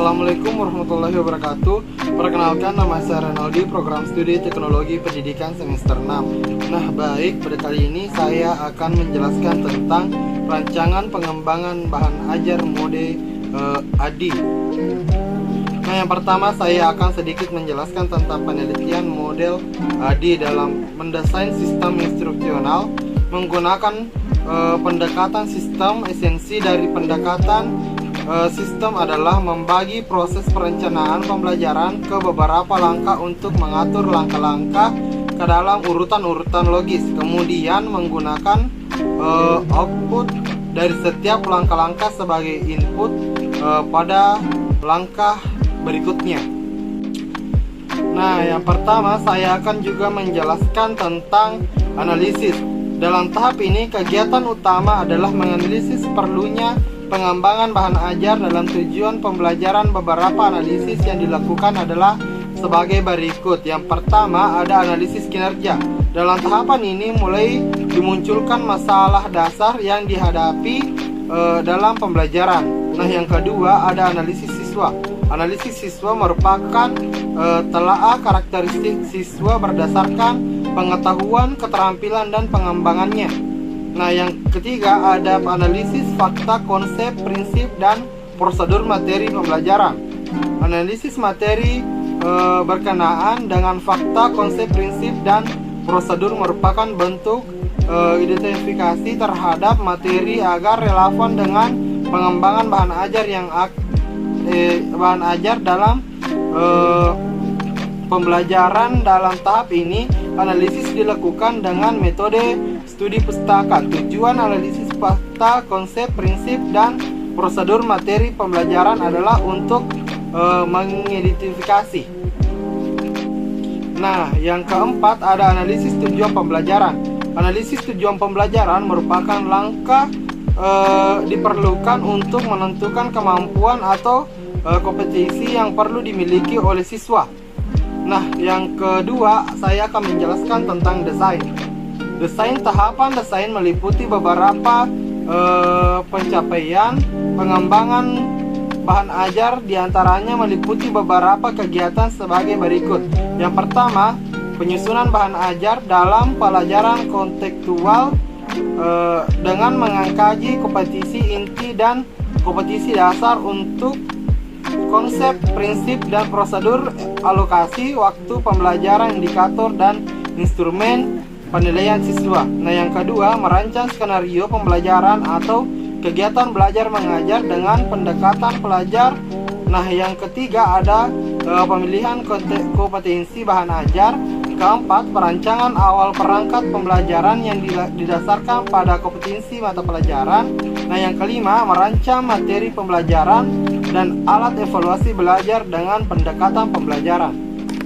Assalamualaikum warahmatullahi wabarakatuh. Perkenalkan, nama saya Renaldi, program studi teknologi pendidikan semester 6. Nah baik, pada kali ini saya akan menjelaskan tentang rancangan pengembangan bahan ajar mode ADI. Nah yang pertama saya akan sedikit menjelaskan tentang penelitian model ADI dalam mendesain sistem instruksional menggunakan pendekatan sistem. Esensi dari pendekatan sistem adalah membagi proses perencanaan pembelajaran ke beberapa langkah untuk mengatur langkah-langkah ke dalam urutan-urutan logis, kemudian menggunakan output dari setiap langkah-langkah sebagai input pada langkah berikutnya. Nah, yang pertama saya akan juga menjelaskan tentang analisis. Dalam tahap ini, kegiatan utama adalah menganalisis perlunya pengembangan bahan ajar dalam tujuan pembelajaran. Beberapa analisis yang dilakukan adalah sebagai berikut. Yang pertama ada analisis kinerja. Dalam tahapan ini mulai dimunculkan masalah dasar yang dihadapi dalam pembelajaran. Nah yang kedua ada analisis siswa. Analisis siswa merupakan telaah karakteristik siswa berdasarkan pengetahuan, keterampilan, dan pengembangannya. Nah yang ketiga ada analisis fakta, konsep, prinsip, dan prosedur materi pembelajaran. Analisis materi berkenaan dengan fakta, konsep, prinsip, dan prosedur merupakan bentuk identifikasi terhadap materi agar relevan dengan pengembangan bahan ajar dalam pembelajaran. Dalam tahap ini analisis dilakukan dengan metode studi pustaka. Tujuan analisis fakta, konsep, prinsip, dan prosedur materi pembelajaran adalah untuk mengidentifikasi. Nah, yang keempat ada analisis tujuan pembelajaran. Analisis tujuan pembelajaran merupakan langkah diperlukan untuk menentukan kemampuan atau kompetensi yang perlu dimiliki oleh siswa. Nah, yang kedua saya akan menjelaskan tentang desain. Tahapan desain meliputi beberapa pencapaian pengembangan bahan ajar, diantaranya meliputi beberapa kegiatan sebagai berikut. Yang pertama, penyusunan bahan ajar dalam pelajaran kontekstual dengan mengkaji kompetisi inti dan kompetisi dasar untuk konsep, prinsip, dan prosedur alokasi waktu pembelajaran, indikator, dan instrumen penilaian siswa. Nah yang kedua, merancang skenario pembelajaran atau kegiatan belajar mengajar dengan pendekatan pelajar. Nah yang ketiga ada pemilihan kompetensi bahan ajar. Keempat, perancangan awal perangkat pembelajaran yang didasarkan pada kompetensi mata pelajaran. Nah yang kelima, merancang materi pembelajaran dan alat evaluasi belajar dengan pendekatan pembelajaran.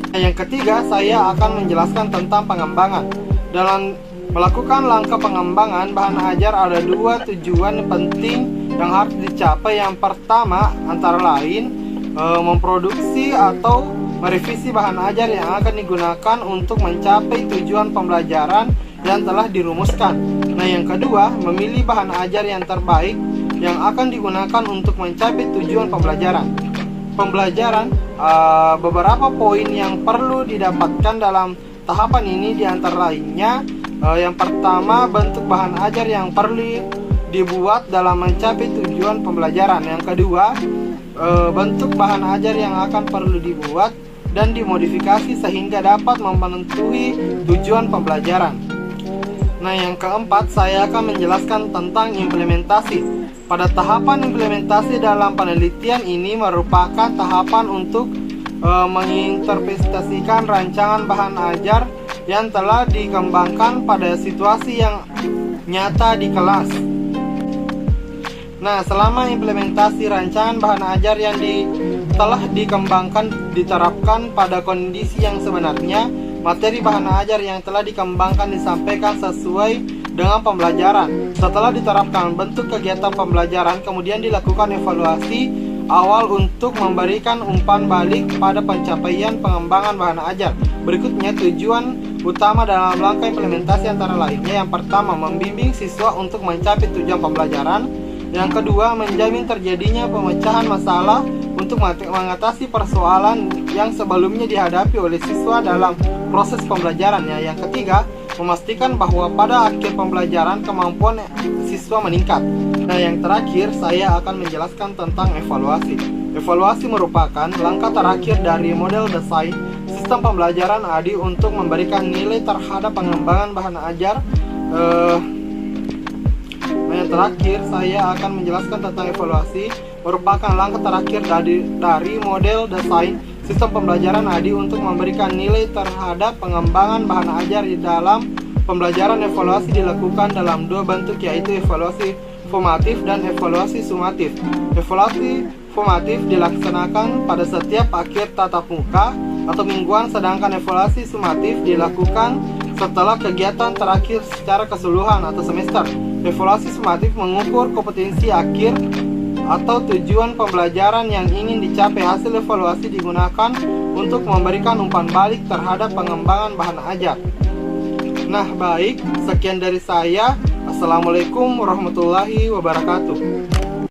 Nah, yang ketiga saya akan menjelaskan tentang pengembangan. Dalam melakukan langkah pengembangan bahan ajar ada dua tujuan penting yang harus dicapai. Yang pertama antara lain memproduksi atau merevisi bahan ajar yang akan digunakan untuk mencapai tujuan pembelajaran yang telah dirumuskan. Nah yang kedua, memilih bahan ajar yang terbaik yang akan digunakan untuk mencapai tujuan pembelajaran. Beberapa poin yang perlu didapatkan dalam tahapan ini diantara lainnya, yang pertama bentuk bahan ajar yang perlu dibuat dalam mencapai tujuan pembelajaran. Yang kedua, bentuk bahan ajar yang akan perlu dibuat dan dimodifikasi sehingga dapat memenuhi tujuan pembelajaran. Nah yang keempat saya akan menjelaskan tentang implementasi. Pada tahapan implementasi dalam penelitian ini merupakan tahapan untuk menginterpretasikan rancangan bahan ajar yang telah dikembangkan pada situasi yang nyata di kelas. Nah, selama implementasi rancangan bahan ajar yang telah dikembangkan diterapkan pada kondisi yang sebenarnya, materi bahan ajar yang telah dikembangkan disampaikan sesuai dengan pembelajaran. Setelah diterapkan bentuk kegiatan pembelajaran, kemudian dilakukan evaluasi awal untuk memberikan umpan balik pada pencapaian pengembangan bahan ajar. Berikutnya tujuan utama dalam langkah implementasi antara lainnya. Yang pertama, membimbing siswa untuk mencapai tujuan pembelajaran. Yang kedua, menjamin terjadinya pemecahan masalah untuk mengatasi persoalan yang sebelumnya dihadapi oleh siswa dalam proses pembelajarannya. Yang ketiga, memastikan bahwa pada akhir pembelajaran kemampuan siswa meningkat. Nah, yang terakhir saya akan menjelaskan tentang evaluasi. Evaluasi merupakan langkah terakhir dari model desain sistem pembelajaran ADI untuk memberikan nilai terhadap pengembangan bahan ajar. Yang terakhir saya akan menjelaskan tentang evaluasi merupakan langkah terakhir dari model desain sistem pembelajaran ADI untuk memberikan nilai terhadap pengembangan bahan ajar di dalam pembelajaran. Evaluasi dilakukan dalam dua bentuk, yaitu evaluasi formatif dan evaluasi sumatif. Evaluasi formatif dilaksanakan pada setiap akhir tatap muka atau mingguan, sedangkan evaluasi sumatif dilakukan setelah kegiatan terakhir secara keseluruhan atau semester. Evaluasi sumatif mengukur kompetensi akhir atau tujuan pembelajaran yang ingin dicapai. Hasil evaluasi digunakan untuk memberikan umpan balik terhadap pengembangan bahan ajar. Nah, baik, sekian dari saya. Assalamualaikum warahmatullahi wabarakatuh.